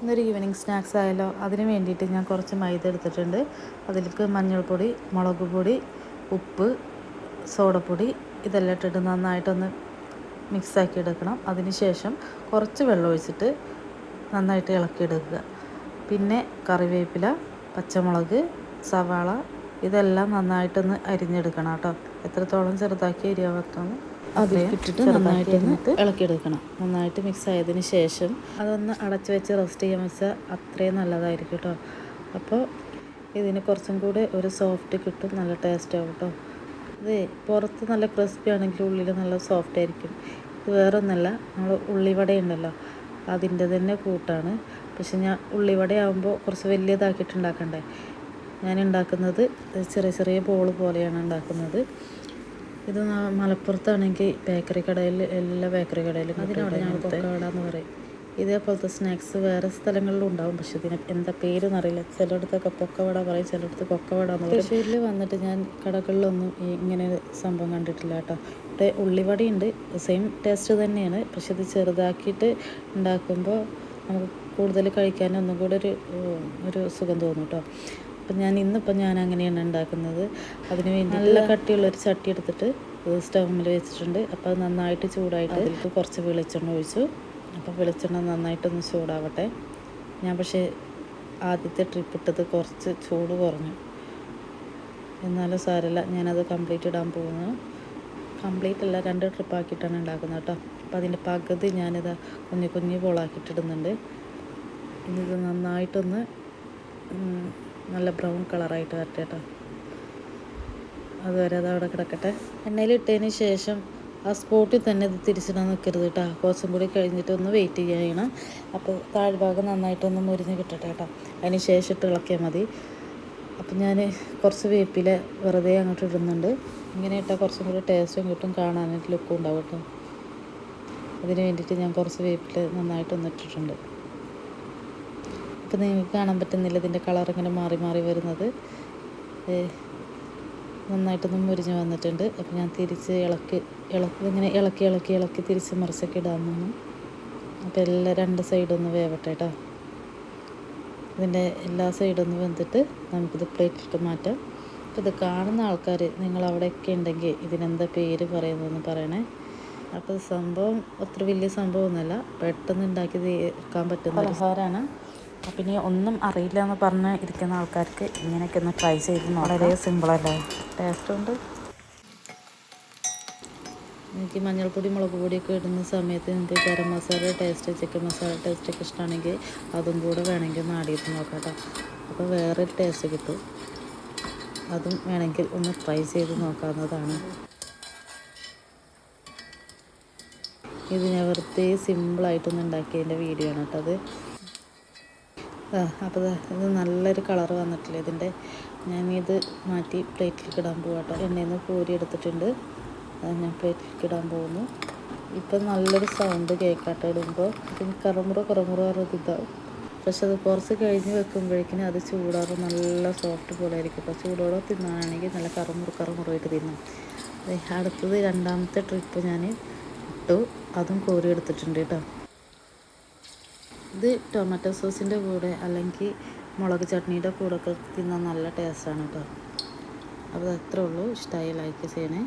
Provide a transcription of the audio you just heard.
ഇന്നൊരു evening snacks ആയാലോ. അതിന് വേണ്ടിയിട്ട് ഞാൻ കുറച്ച് മൈദ എടുത്തിട്ടുണ്ട്. അതിലേക്ക് മഞ്ഞൾപ്പൊടി, മുളക് പൊടി, ഉപ്പ്, സോഡപ്പൊടി ഇതെല്ലാം ഇട്ടിട്ട് നന്നായിട്ടൊന്ന് മിക്സാക്കി എടുക്കണം. അതിന് ശേഷം കുറച്ച് വെള്ളം ഒഴിച്ചിട്ട് നന്നായിട്ട് ഇളക്കിയെടുക്കുക. പിന്നെ കറിവേപ്പില, പച്ചമുളക്, സവാള ഇതെല്ലാം നന്നായിട്ടൊന്ന് അരിഞ്ഞെടുക്കണം കേട്ടോ. എത്രത്തോളം ചെറുതാക്കി അരിയാൻ വെക്കണം അതിലേക്ക് ഇട്ടിട്ട് നന്നായിട്ടൊന്ന് ഇളക്കിയെടുക്കണം. നന്നായിട്ട് മിക്സ് ആയതിന് ശേഷം അതൊന്ന് അടച്ച് വെച്ച് റെസ്റ്റ് ചെയ്യാൻ വെച്ചാൽ അത്രയും നല്ലതായിരിക്കും കേട്ടോ. അപ്പോൾ ഇതിന് കുറച്ചും കൂടെ ഒരു സോഫ്റ്റ് കിട്ടും, നല്ല ടേസ്റ്റ് ആവും കേട്ടോ. ഇത് പുറത്ത് നല്ല ക്രിസ്പി ആണെങ്കിൽ ഉള്ളിൽ നല്ല സോഫ്റ്റ് ആയിരിക്കും. ഇത് വേറെ ഒന്നല്ല, നമ്മൾ ഉള്ളിവട ഉണ്ടല്ലോ അതിൻ്റെ തന്നെ കൂട്ടാണ്. പക്ഷെ ഞാൻ ഉള്ളിവടയാകുമ്പോൾ കുറച്ച് വലിയതാക്കിയിട്ട് ഉണ്ടാക്കണ്ടേ. ഞാൻ ഉണ്ടാക്കുന്നത് ചെറിയ ചെറിയ ബോൾ പോലെയാണ് ഉണ്ടാക്കുന്നത്. ഇത് മലപ്പുറത്താണെങ്കിൽ ബേക്കറി കടയിൽ, എല്ലാ ബേക്കറി കടയിലും അതിനവിടെ ഞങ്ങൾ കൊക്കവട എന്ന് പറയും. ഇതേപോലത്തെ സ്നാക്സ് വേറെ സ്ഥലങ്ങളിലും ഉണ്ടാവും, പക്ഷെ ഇതിന് എന്താ പേരെന്നറിയില്ല. ചിലയിടത്തൊക്കെ പൊക്കവട പറയും, ചിലയിടത്ത് കൊക്കവട എന്ന് പറയും. തൃശ്ശൂരിൽ വന്നിട്ട് ഞാൻ കടകളിലൊന്നും ഇങ്ങനെ സംഭവം കണ്ടിട്ടില്ല കേട്ടോ. ഇവിടെ ഉള്ളിവടയുണ്ട്, സെയിം ടേസ്റ്റ് തന്നെയാണ്. പക്ഷെ ഇത് ചെറുതാക്കിയിട്ട് ഉണ്ടാക്കുമ്പോൾ നമുക്ക് കൂടുതൽ കഴിക്കാൻ ഒന്നും കൂടെ ഒരു സുഖം തോന്നും കേട്ടോ. അപ്പം ഞാൻ അങ്ങനെയാണ് ഉണ്ടാക്കുന്നത്. അതിന് വേണ്ടി നല്ല കട്ടിയുള്ളൊരു ചട്ടി എടുത്തിട്ട് സ്റ്റൗവിൽ വെച്ചിട്ടുണ്ട്. അപ്പോൾ അത് നന്നായിട്ട് ചൂടായിട്ട് അതിലേക്ക് കുറച്ച് വെളിച്ചെണ്ണ ഒഴിച്ചു. അപ്പോൾ വെളിച്ചെണ്ണ നന്നായിട്ടൊന്ന് ചൂടാവട്ടെ. ഞാൻ പക്ഷേ ആദ്യത്തെ ട്രിപ്പ് ഇട്ടത് കുറച്ച് ചൂട് കുറഞ്ഞു. എന്നാലും സാരമില്ല, ഞാനത് കംപ്ലീറ്റ് ഇടാൻ പോകുന്നു. കംപ്ലീറ്റ് അല്ല, 2 ട്രിപ്പാക്കിയിട്ടാണ് ഉണ്ടാക്കുന്നത് കേട്ടോ. അപ്പോൾ അതിൻ്റെ പകുതി ഞാനിത് കുഞ്ഞു ബോളാക്കിയിട്ടിടുന്നുണ്ട്. ഇനിയിത് നന്നായിട്ടൊന്ന് നല്ല ബ്രൗൺ കളറായിട്ട് വരട്ടെ കേട്ടോ. അതുവരെ അത് അവിടെ കിടക്കട്ടെ. എണ്ണയിലിട്ടതിന് ശേഷം ആ സ്പോട്ടിൽ തന്നെ ഇത് തിരിച്ചിടാൻ നിൽക്കരുത് കേട്ടോ. കുറച്ചും കൂടി കഴിഞ്ഞിട്ട് ഒന്ന് വെയിറ്റ് ചെയ്യണം. അപ്പോൾ താഴ്ഭാഗം നന്നായിട്ടൊന്ന് മുരിഞ്ഞ് കിട്ടട്ടെ കേട്ടോ. അതിന് ശേഷം ഇട്ട് ഇളക്കിയാൽ മതി. അപ്പം ഞാൻ കുറച്ച് വേപ്പില വെറുതെ അങ്ങോട്ട് ഇടുന്നുണ്ട്. ഇങ്ങനെ ഇട്ടാൽ കുറച്ചും കൂടി ടേസ്റ്റും കിട്ടും, കാണാനായിട്ട് ലുക്കും ഉണ്ടാവും കേട്ടോ. അതിന് വേണ്ടിയിട്ട് ഞാൻ കുറച്ച് വേപ്പില നന്നായിട്ടൊന്ന് ഇട്ടിട്ടുണ്ട്. ഇപ്പം നിങ്ങൾക്ക് കാണാൻ പറ്റുന്നില്ല, ഇതിൻ്റെ കളർ ഇങ്ങനെ മാറി മാറി വരുന്നത്. നന്നായിട്ടൊന്ന് മുരിഞ്ഞ് വന്നിട്ടുണ്ട്. അപ്പം ഞാൻ തിരിച്ച് ഇങ്ങനെ ഇളക്കി തിരിച്ച് മറിച്ചൊക്കെ ഇടാൻ നിന്നു. അപ്പോൾ എല്ലാ 2 സൈഡൊന്ന് വേവട്ടെ കേട്ടോ. ഇതിൻ്റെ എല്ലാ സൈഡൊന്ന് വെന്തിട്ട് നമുക്കിത് പ്ലേറ്റിലേക്ക് മാറ്റാം. അപ്പോൾ ഇത് കാണുന്ന ആൾക്കാർ നിങ്ങളവിടെയൊക്കെ ഉണ്ടെങ്കിൽ ഇതിനെന്താ പേര് പറയുന്നതെന്ന് പറയണേ. അപ്പോൾ സംഭവം അത്ര വലിയ സംഭവമൊന്നുമല്ല, പെട്ടെന്ന് ഉണ്ടാക്കി തീർക്കാൻ പറ്റുന്ന പലഹാരമാണ്. അപ്പം ഇനി ഒന്നും അറിയില്ല എന്ന് പറഞ്ഞ് ഇരിക്കുന്ന ആൾക്കാർക്ക് ഇങ്ങനെയൊക്കെ ഒന്ന് ട്രൈ ചെയ്ത് നോക്കാം. വളരെ സിമ്പിളല്ലേ, ടേസ്റ്റുണ്ട്. എനിക്ക് മഞ്ഞൾപ്പൊടി, മുളക് പൊടിയൊക്കെ ഇടുന്ന സമയത്ത് നിങ്ങൾക്ക് ഗരം മസാല ടേസ്റ്റ്, ചിക്കൻ മസാല ടേസ്റ്റൊക്കെ ഇഷ്ടമാണെങ്കിൽ അതും കൂടെ വേണമെങ്കിൽ ഒന്ന് ആഡ് ചെയ്ത് നോക്കാം കേട്ടോ. അപ്പോൾ വേറൊരു ടേസ്റ്റ് കിട്ടും. അതും വേണമെങ്കിൽ ഒന്ന് ട്രൈ ചെയ്ത് നോക്കാവുന്നതാണ്. ഇത് ഞാൻ വെറുതെ സിമ്പിളായിട്ടൊന്ന് ഉണ്ടാക്കിയതിൻ്റെ വീഡിയോ ആണ് കേട്ടോ അത്. അപ്പോൾ ഇത് നല്ലൊരു കളർ വന്നിട്ടില്ല ഇതിൻ്റെ. ഞാനിത് മാറ്റി പ്ലേറ്റിലേക്ക് ഇടാൻ പോകാം കേട്ടോ. എണ്ണയിൽ നിന്ന് കോരി എടുത്തിട്ടുണ്ട്, അത് ഞാൻ പ്ലേറ്റിലേക്ക് ഇടാൻ പോകുന്നു. ഇപ്പം നല്ലൊരു സൗണ്ട് കേൾക്കാട്ടോ ഇടുമ്പോൾ. പിന്നെ കറുമുറ ഇതാവും. പക്ഷെ അത് കുറച്ച് കഴിഞ്ഞ് വെക്കുമ്പോഴേക്കിനും അത് ചൂടാറും നല്ല സോഫ്റ്റ് പോലെ ആയിരിക്കും. അപ്പോൾ ചൂടോടെ തിന്നാനാണെങ്കിൽ നല്ല കറുമുറായിട്ട് തിന്നാം. അടുത്തത് 2ാമത്തെ ട്രിപ്പ് ഞാൻ ഇട്ടു, അതും കോരി എടുത്തിട്ടുണ്ട് കേട്ടോ. ഇത് ടൊമാറ്റോ സോസിൻ്റെ കൂടെ അല്ലെങ്കിൽ മുളക് ചട്നിയുടെ കൂടെ ഒക്കെ തിന്നാൻ നല്ല ടേസ്റ്റാണ് കേട്ടോ. അപ്പോൾ അത്രേ ഉള്ളൂ. ഇഷ്ടമായി ലൈക്ക് ചെയ്യണേ.